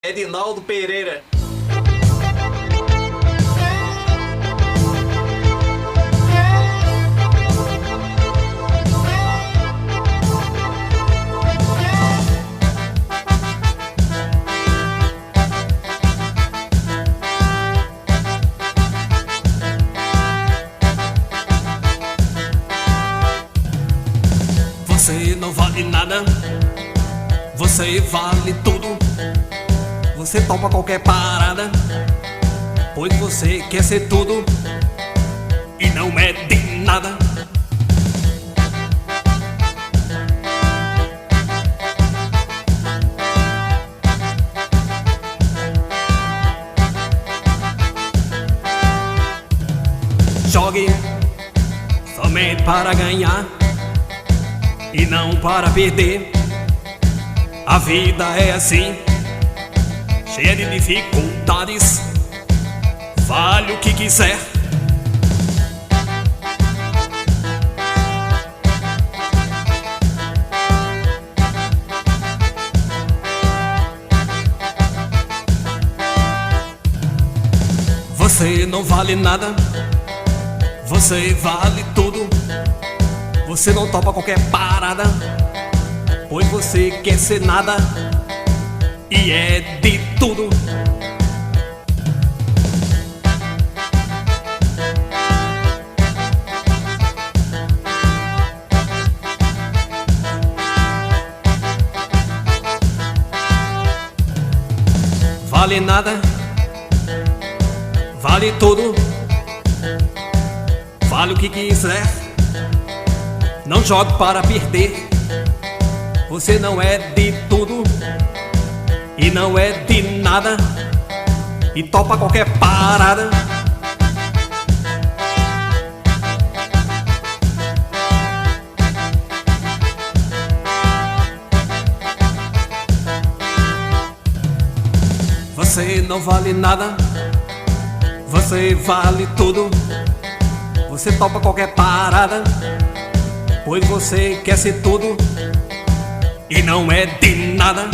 Edinaldo Pereira. Você não vale nada, você vale tudo. Você topa qualquer parada, pois você quer ser tudo e não é de nada. Jogue somente para ganhar e não para perder. A vida é assim, cheia de dificuldades. Vale o que quiser. Você não vale nada, você vale tudo. Você não topa qualquer parada, pois você quer ser nada e é de tudo. Vale nada, vale tudo. Vale o que quiser, não jogue para perder. Você não é de tudo e não é de nada e topa qualquer parada. Você não vale nada, você vale tudo. Você topa qualquer parada, pois você quer ser tudo e não é de nada.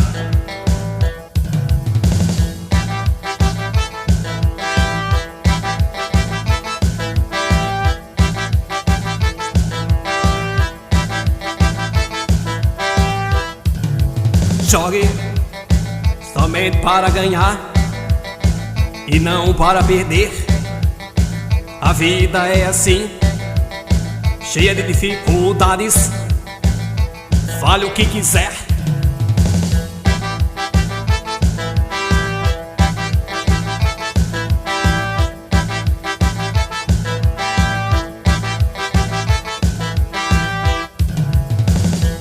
Jogue somente para ganhar e não para perder. A vida é assim, cheia de dificuldades. Vale o que quiser.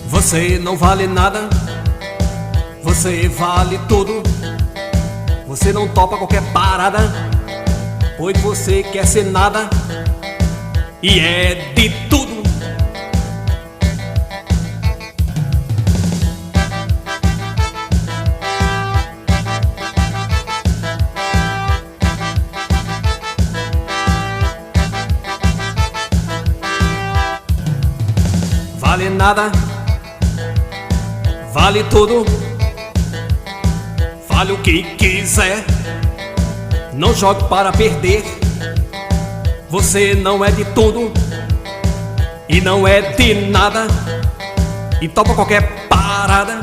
Você não vale nada, você vale tudo. Você não topa qualquer parada, pois você quer ser nada e é de tudo. Vale nada, vale tudo. Vale o que quiser, não jogue para perder. Você não é de tudo e não é de nada e topa qualquer parada.